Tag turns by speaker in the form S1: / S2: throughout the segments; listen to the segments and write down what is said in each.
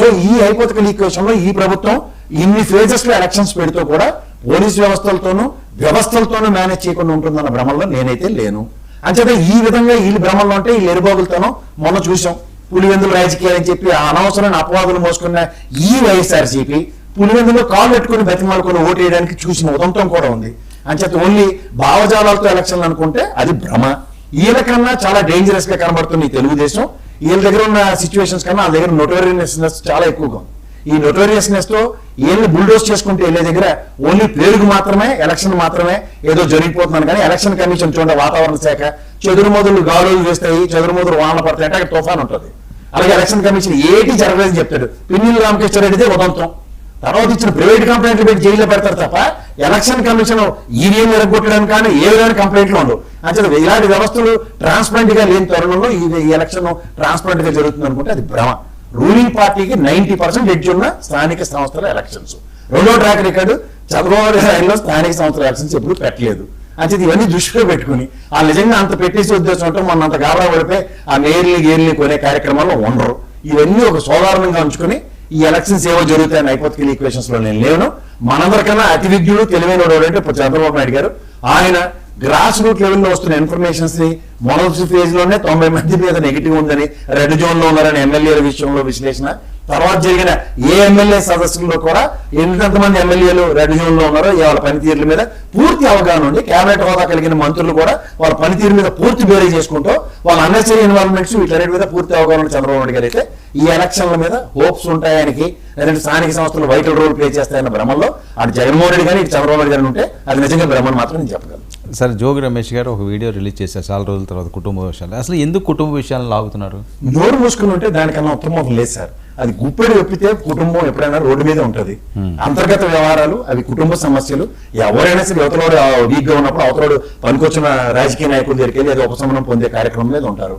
S1: So ఈ hypothetical equation లో ఈ ప్రభుత్వం ఇన్ని ఫేజెస్ లో ఎలక్షన్స్ పెడుతూ కూడా పోలీస్ వ్యవస్థలతోనూ మేనేజ్ చేయకుండా ఉంటుందన్న భ్రమంలో నేనైతే లేను. అంచేత ఈ విధంగా వీళ్ళు భ్రమంలో ఉంటే వీళ్ళు ఎరుబోగులతోనూ మొన్న చూసాం పులివెందులు రాజకీయాలు అని చెప్పి అనవసరమైన అపవాదులు మోసుకున్న ఈ వైఎస్ఆర్సీపీ పులివెందులో కాలు పెట్టుకుని బతిమాలుకొని ఓటు వేయడానికి చూసిన ఉదంతం కూడా ఉంది. అంచేత ఓన్లీ భావజాలాలతో ఎలక్షన్లు అనుకుంటే అది భ్రమ. వీళ్ళకన్నా చాలా డేంజరస్ గా కనబడుతుంది ఈ తెలుగుదేశం. వీళ్ళ దగ్గర ఉన్న సిచ్యువేషన్స్ కన్నా వాళ్ళ దగ్గర నోటోరియస్నెస్ చాలా ఎక్కువగా ఉంది. ఈ నోటోరియస్నెస్ తో వీళ్ళని బుల్డోస్ చేసుకుంటే వెళ్ళే దగ్గర ఓన్లీ పేరుకు మాత్రమే ఎలక్షన్ మాత్రమే ఏదో జరిగిపోతున్నాను కానీ ఎలక్షన్ కమిషన్ చూడండి వాతావరణ శాఖ చెదురుమొదలు గాలులు వేస్తాయి, చెదురుమొదలు వానలు పడతాయి అంటే అక్కడ తుఫాన్ ఉంటుంది. అలాగే ఎలక్షన్ కమిషన్ ఏటి జరగలేదని చెప్తాడు. పిన్నెల్లి రామకృష్ణారెడ్డిదే ఉదంతం. తర్వాత ఇచ్చిన ప్రైవేట్ కంప్లైంట్లు పెట్టి జైల్లో పెడతారు తప్ప ఎలక్షన్ కమిషన్ ఈవీఎం ఎరగొట్టడానికి కానీ ఏ విధమైన కంప్లైంట్లు ఉండవు. అంటే ఇలాంటి వ్యవస్థలు ట్రాన్స్పరెంట్ గా లేని తరుణంలో ఈ ఎలక్షన్ ట్రాన్స్పరెంట్ గా జరుగుతుంది అనుకుంటే అది భ్రమ. రూలింగ్ పార్టీకి 90% ఎడ్జ్ ఉన్న స్థానిక సంస్థల ఎలక్షన్స్. రెండో ట్రాక్ రికార్డు చంద్రబాబు నాయుడులో స్థానిక సంస్థల ఎలక్షన్స్ ఎప్పుడు పెట్టలేదు. అంటే ఇవన్నీ దృష్టిలో పెట్టుకుని ఆ నిజంగా అంత పెట్టేసే ఉద్దేశం ఉంటే మొన్న అంత గాబరా పడిపోయి ఆ నేర్లు కొనే కార్యక్రమాల్లో ఉండరు. ఇవన్నీ ఒక సోదారణంగా ఉంచుకుని ఈ ఎలక్షన్స్ ఏవో జరుగుతాయని హైపోథెటికల్ ఈక్వేషన్స్ లో నేను లేను. మనందరికన్నా అతి విజ్ఞుడు తెలివైన అంటే ఇప్పుడు చంద్రబాబు నాయుడు గారు ఆయన గ్రాస్ రూట్ లెవెల్లో వస్తున్న ఇన్ఫర్మేషన్స్ ని మొదటి ఫేజ్ లోనే 90 మంది మీద నెగిటివ్ ఉందని, రెడ్ జోన్ లో ఉన్నారని ఎమ్మెల్యేల విషయంలో విశ్లేషణ, తర్వాత జరిగిన ఏ ఎమ్మెల్యే సదస్సుల్లో కూడా ఎంతమంది ఎమ్మెల్యేలు రెడ్ జోన్ లో ఉన్నారో వాళ్ళ పనితీరుల మీద పూర్తి అవగాహన ఉంది. కేబినెట్ హోదా కలిగిన మంత్రులు కూడా వాళ్ళ పనితీరు మీద పూర్తి బేరీ చేసుకుంటూ వాళ్ళ అన్నెసరీ ఇన్వాల్వ్మెంట్స్ వీటన్నిటి మీద పూర్తి అవగాహన చంద్రబాబు నాయుడు గారు అయితే ఈ ఎలక్షన్ల మీద హోప్స్ ఉంటాయనికి, లేదంటే స్థానిక సంస్థలు వైటల్ రోల్ ప్లే చేస్తాయన్న భ్రమంలో అటు జగన్మోహన్ రెడ్డి కానీ ఇటు చంద్రబాబు నాయుడు గారు ఉంటే అది నిజంగా భ్రమని మాత్రం నేను చెప్పగలను.
S2: సరే, జోగి రమేష్ గారు ఒక వీడియో రిలీజ్ చేశారు చాలా రోజుల తర్వాత కుటుంబ విషయాలు. అసలు ఎందుకు కుటుంబ విషయాలను లాగుతున్నారు?
S1: నోరు మూసుకుని ఉంటే దానికన్నా ఉత్తమం లేదు సార్. అది గుప్పెడు వెప్పితే కుటుంబం ఎప్పుడైనా రోడ్డు మీద ఉంటది. అంతర్గత వ్యవహారాలు అవి కుటుంబ సమస్యలు. ఎవరైనా సరే అవతలోడు వీక్ గా ఉన్నప్పుడు అవతలోడు పనికొచ్చిన రాజకీయ నాయకుల దగ్గరికి వెళ్ళి అది ఉపశమనం పొందే కార్యక్రమం మీద ఉంటారు.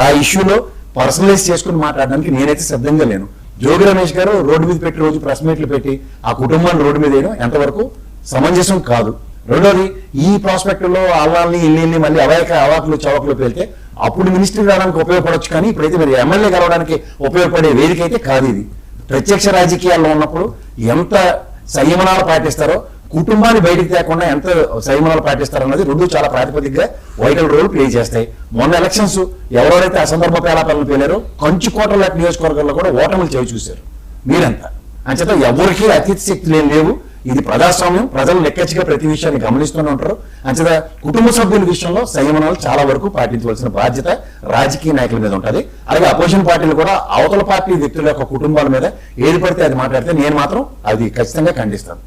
S1: ఆ ఇష్యూలో పర్సనలైజ్ చేసుకుని మాట్లాడడానికి నేనైతే సిద్ధంగా లేను. జోగి రమేష్ గారు రోడ్డు మీద పెట్టి రోజు ప్రెస్ మీట్లు పెట్టి ఆ కుటుంబాన్ని రోడ్డు మీద వేయడం ఎంతవరకు సమంజసం కాదు. రెండోది ఈ ప్రాస్పెక్ట్ లో అల్లాల్ని ఇల్లు మళ్ళీ అవాకులు చవాకులు వెళ్తే అప్పుడు మినిస్ట్రీ రావడానికి ఉపయోగపడవచ్చు, కానీ ఇప్పుడైతే మీరు ఎమ్మెల్యే కలవడానికి ఉపయోగపడే వేదిక అయితే కాదు ఇది. ప్రత్యక్ష రాజకీయాల్లో ఉన్నప్పుడు ఎంత సంయమనాలు పాటిస్తారో, కుటుంబాన్ని బయటికి తేకుండా ఎంత సంయమనాలు పాటిస్తారన్నది రెండు చాలా ప్రాతిపదికగా వైటల్ రోల్ ప్లే చేస్తాయి. మొన్న ఎలక్షన్స్ ఎవరెవరైతే అసందర్భ పేలాపాలను పేలారో కంచుకోటల నియోజకవర్గంలో కూడా ఓటములు చేయి చూశారు మీరంతా. అంచేత ఎవరికి అతీత శక్తులు ఏం లేవు. ఇది ప్రజాస్వామ్యం. ప్రజలు లెక్కచ్చిగా ప్రతి విషయాన్ని గమనిస్తూనే ఉంటారు. అంచేత కుటుంబ సభ్యుల విషయంలో సంయమనాలు చాలా వరకు పాటించవలసిన బాధ్యత రాజకీయ నాయకుల మీద ఉంటుంది. అలాగే అపోజిషన్ పార్టీలు కూడా అవతల పార్టీ వ్యక్తుల యొక్క కుటుంబాల మీద ఏది పడితే అది మాట్లాడితే నేను మాత్రం అది ఖచ్చితంగా ఖండిస్తాను.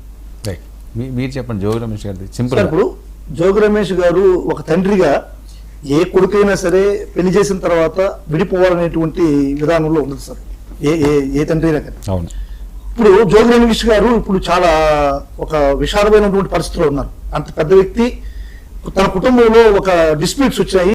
S2: మీరు చెప్పండి జోగి రమేష్ గారి సింపుల్.
S3: ఇప్పుడు జోగి రమేష్ గారు ఒక తండ్రిగా ఏ కొడుకైనా సరే పెళ్లి చేసిన తర్వాత విడిపోవాలనేటువంటి విధానంలో ఉంది సార్, ఏ తండ్రి అయినా కానీ.
S2: అవును.
S3: ఇప్పుడు జోగి రమేష్ గారు ఇప్పుడు చాలా ఒక విషాదమైనటువంటి పరిస్థితిలో ఉన్నారు. అంత పెద్ద వ్యక్తి, తన కుటుంబంలో ఒక డిస్ప్యూట్స్ వచ్చాయి.